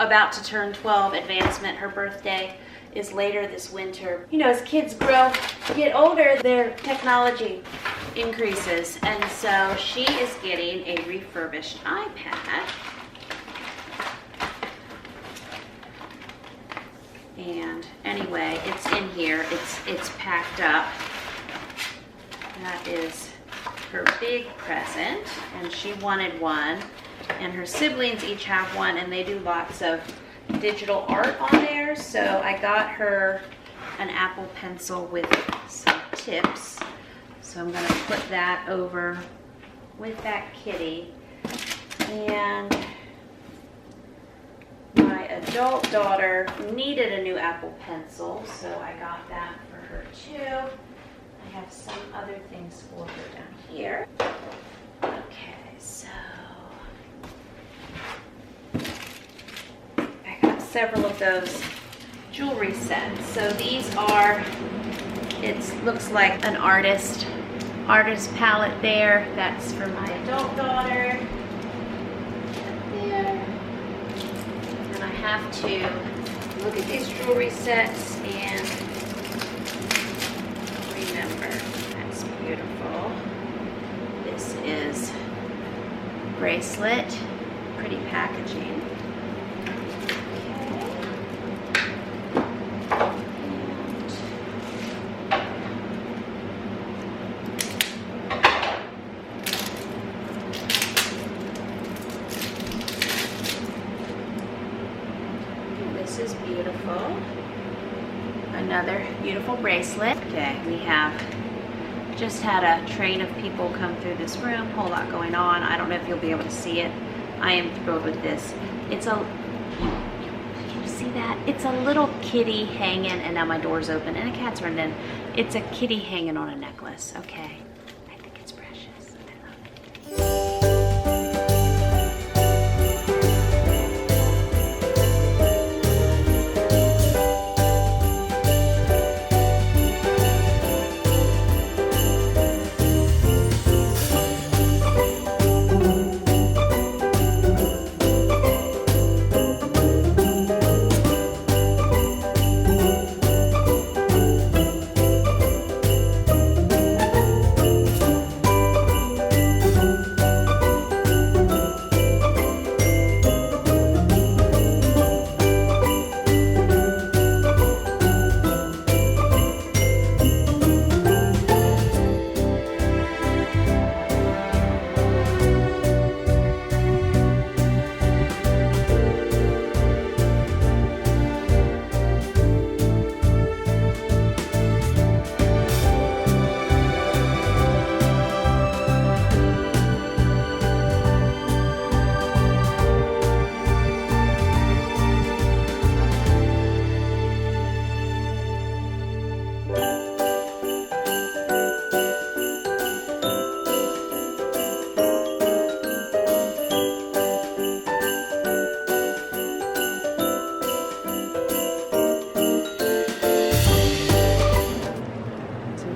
about to turn 12 advancement. Her birthday is later this winter. You know, as kids get older, their technology increases. And so she is getting a refurbished iPad. And anyway, it's in here. It's packed up. That is her big present, and she wanted one. And her siblings each have one, and they do lots of digital art on there. So I got her an Apple Pencil with some tips. So I'm going to put that over with that kitty. And my adult daughter needed a new Apple Pencil, so I got that for her too. I have some other things for her down here. Okay, so I got several of those jewelry sets. So these are, it looks like an artist palette there. That's for my adult daughter. There. And I have to look at these jewelry sets and remember. That's beautiful. This is bracelet, pretty packaging. This is beautiful. Another beautiful bracelet. Okay, we have just had a train of people come through this room. Whole lot going on. I don't know if you'll be able to see it. I am thrilled with this. It's a, can you see that? It's a little kitty hanging, and now my door's open and a cat's running in. It's a kitty hanging on a necklace. Okay, I think it's precious. I love it.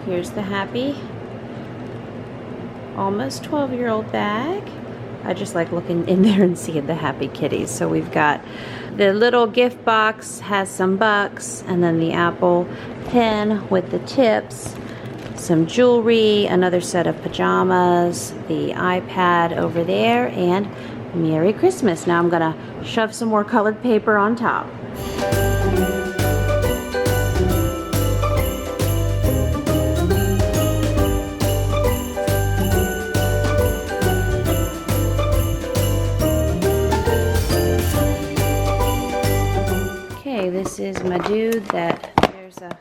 Here's the happy, almost 12-year-old bag. I just like looking in there and seeing the happy kitties. So we've got the little gift box, has some bucks, and then the Apple Pen with the tips, some jewelry, another set of pajamas, the iPad over there, and Merry Christmas. Now I'm gonna shove some more colored paper on top. my dude that there's a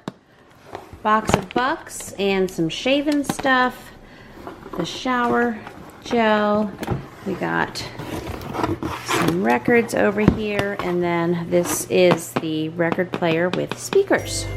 box of bucks and some shaving stuff, the shower gel. We got some records over here, and then this is the record player with speakers.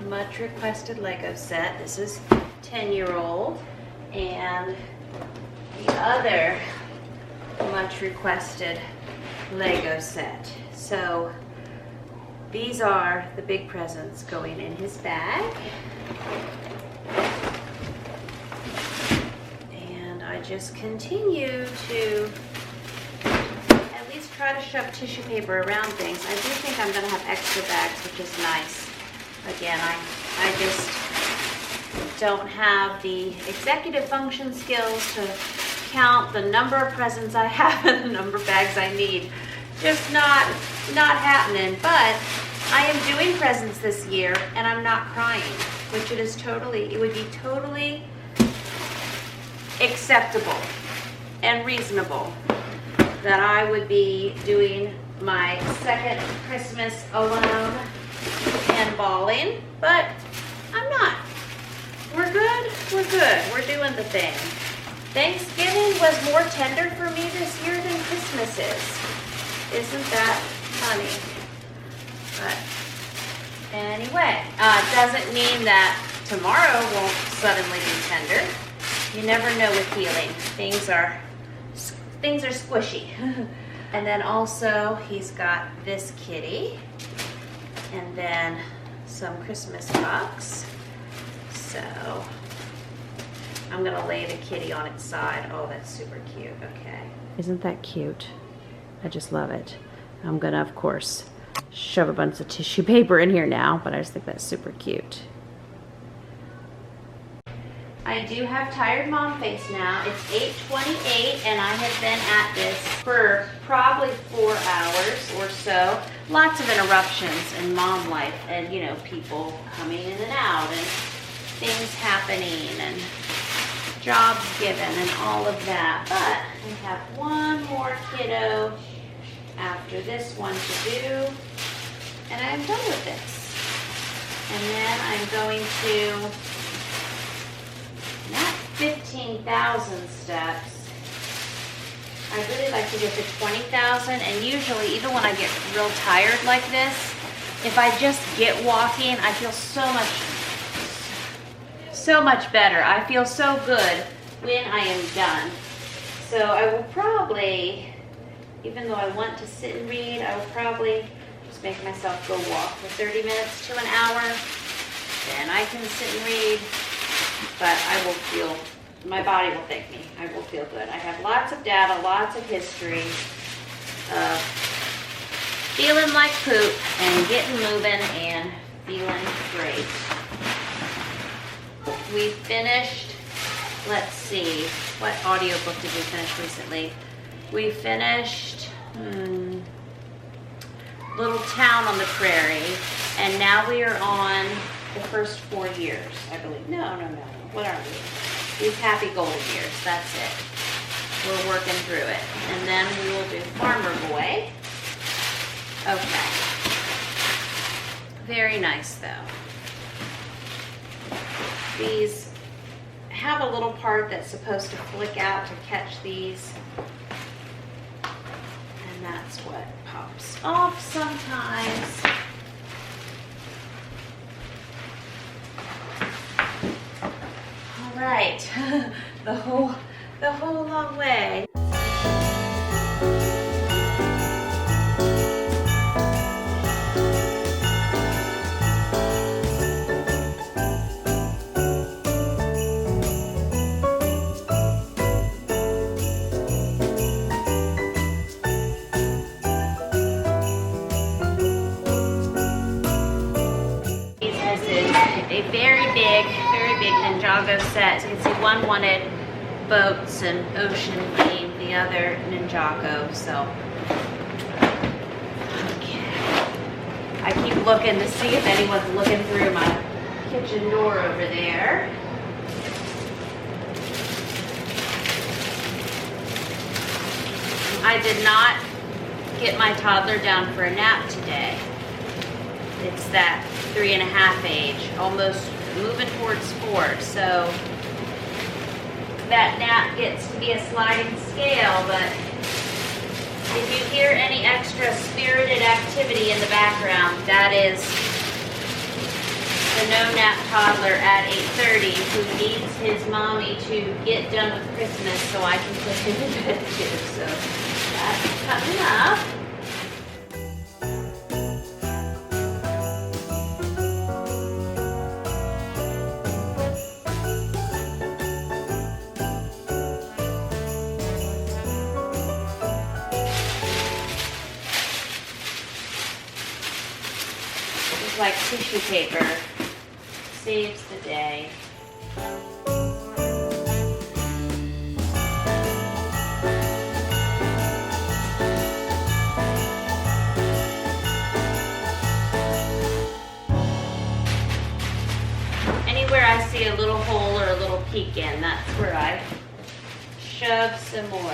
Much requested Lego set. This is 10-year-old, and the other much requested Lego set. So these are the big presents going in his bag. And I just continue to at least try to shove tissue paper around things. I do think I'm going to have extra bags, which is nice. Again, I just don't have the executive function skills to count the number of presents I have and the number of bags I need. Just not happening. But I am doing presents this year, and I'm not crying, which it would be totally acceptable and reasonable that I would be doing my second Christmas alone and bawling, but I'm not. We're good, we're doing the thing. Thanksgiving was more tender for me this year than Christmas is. Isn't that funny? But anyway, doesn't mean that tomorrow won't suddenly be tender. You never know with healing. Things are squishy. And then also he's got this kitty, and then some Christmas bucks. So I'm gonna lay the kitty on its side. Oh, that's super cute. Okay. Isn't that cute? I just love it. I'm gonna, of course, shove a bunch of tissue paper in here now, but I just think that's super cute. I do have tired mom face now. It's 8:28, and I have been at this for probably 4 hours or so. Lots of interruptions in mom life, and you know, people coming in and out, and things happening, and jobs given, and all of that. But we have one more kiddo after this one to do, and I'm done with this. And then I'm going to, not 15,000 steps. I really like to get to 20,000, and usually, even when I get real tired like this, if I just get walking, I feel so much better. I feel so good when I am done. So I will probably, even though I want to sit and read, I will probably just make myself go walk for 30 minutes to an hour. Then I can sit and read. But I will feel, my body will thank me. I will feel good. I have lots of data, lots of history of feeling like poop and getting moving and feeling great. We finished, let's see, what audiobook did we finish recently? We finished Little Town on the Prairie, and now we are on the first 4 years, I believe. No. What are we? These happy golden years, that's it. We're working through it. And then we will do Farmer Boy. Okay. Very nice though. These have a little part that's supposed to flick out to catch these. And that's what pops off sometimes. All right, the whole long way. Very big Ninjago set. So you can see one wanted boats and ocean theme, the other Ninjago. So, okay. I keep looking to see if anyone's looking through my kitchen door over there. I did not get my toddler down for a nap today. It's that 3.5 age, almost moving towards 4. So that nap gets to be a sliding scale, but if you hear any extra spirited activity in the background, that is the no-nap toddler at 8:30 who needs his mommy to get done with Christmas so I can put him in bed too. So that's coming up. Like tissue paper, saves the day. Anywhere I see a little hole or a little peek in, that's where I shove some more.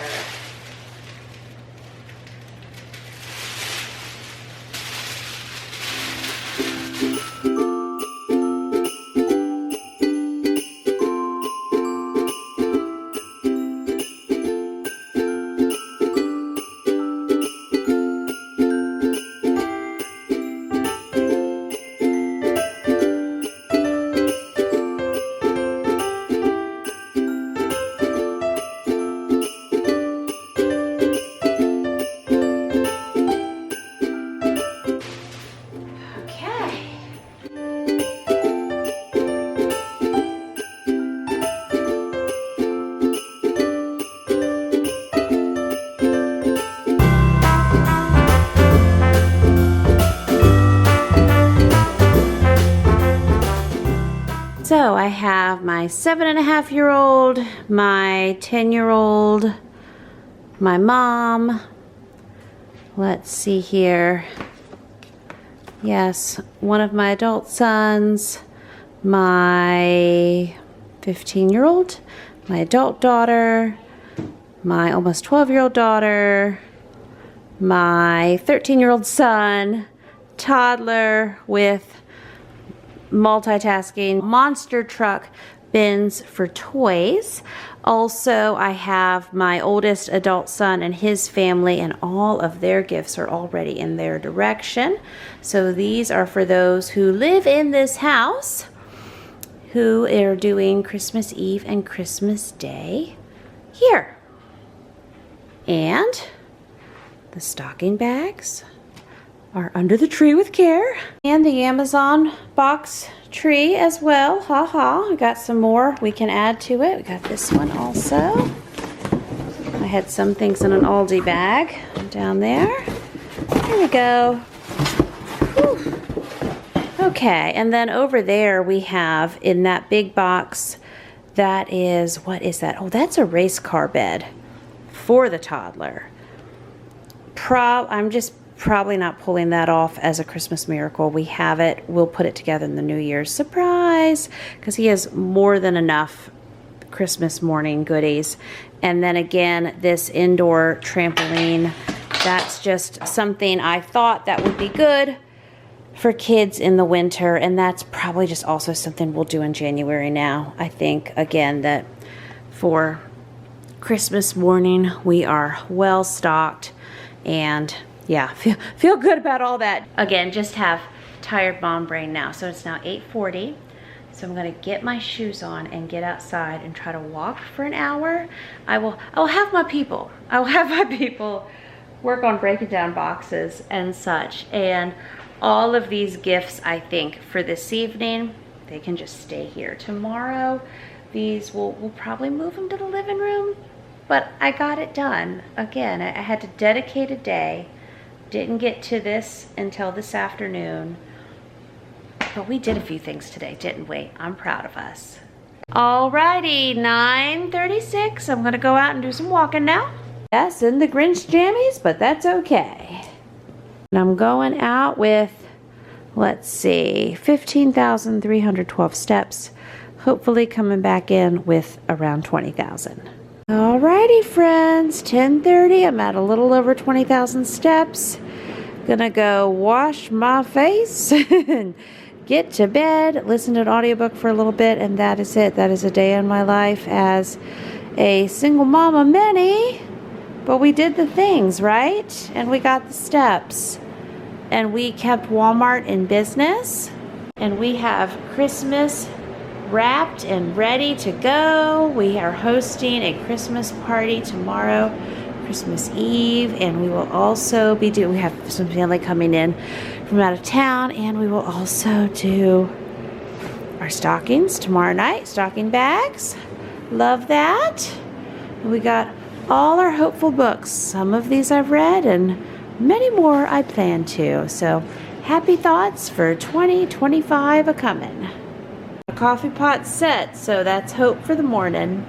So I have my 7.5-year-old, my 10-year-old, my mom. Let's see here. Yes, one of my adult sons, my 15-year-old, my adult daughter, my almost 12-year-old daughter, my 13-year-old son, toddler with multitasking monster truck bins for toys. Also, I have my oldest adult son and his family, and all of their gifts are already in their direction. So these are for those who live in this house who are doing Christmas Eve and Christmas Day here. And the stocking bags are under the tree with care, and the Amazon box tree as well. I got some more we can add to it. We got this one also. I had some things in an Aldi bag down there. There we go. Whew. Okay, and then over there we have in that big box, that is, what is that? Oh, that's a race car bed for the toddler. I'm just probably not pulling that off as a Christmas miracle. We have it. We'll put it together in the New Year's surprise because he has more than enough Christmas morning goodies. And then again, this indoor trampoline, that's just something I thought that would be good for kids in the winter, and that's probably just also something we'll do in January now. I think, again, that for Christmas morning, we are well stocked, and yeah, feel good about all that. Again, just have tired mom brain now. So it's now 8:40. So I'm gonna get my shoes on and get outside and try to walk for an hour. I will have my people work on breaking down boxes and such. And all of these gifts, I think, for this evening, they can just stay here. Tomorrow, these we'll probably move them to the living room, but I got it done. Again, I had to dedicate a day. Didn't get to this until this afternoon, but we did a few things today, didn't we? I'm proud of us. Alrighty, 9:36. I'm gonna go out and do some walking now. Yes, in the Grinch jammies, but that's okay. And I'm going out with, let's see, 15,312 steps. Hopefully coming back in with around 20,000. Alrighty, friends, 10:30. I'm at a little over 20,000 steps. Gonna go wash my face and get to bed, listen to an audiobook for a little bit, and that is it. That is a day in my life as a single mom of many. But we did the things, right? And we got the steps. And we kept Walmart in business. And we have Christmas wrapped and ready to go. We are hosting a Christmas party tomorrow, Christmas Eve. And we will also be we have some family coming in from out of town. And we will also do our stockings tomorrow night, stocking bags. Love that. And we got all our hopeful books. Some of these I've read and many more I plan to. So happy thoughts for 2025 a-coming. A coffee pot's set, so that's hope for the morning.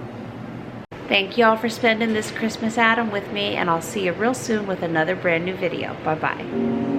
Thank you all for spending this Christmas Adam with me, and I'll see you real soon with another brand new video. Bye-bye.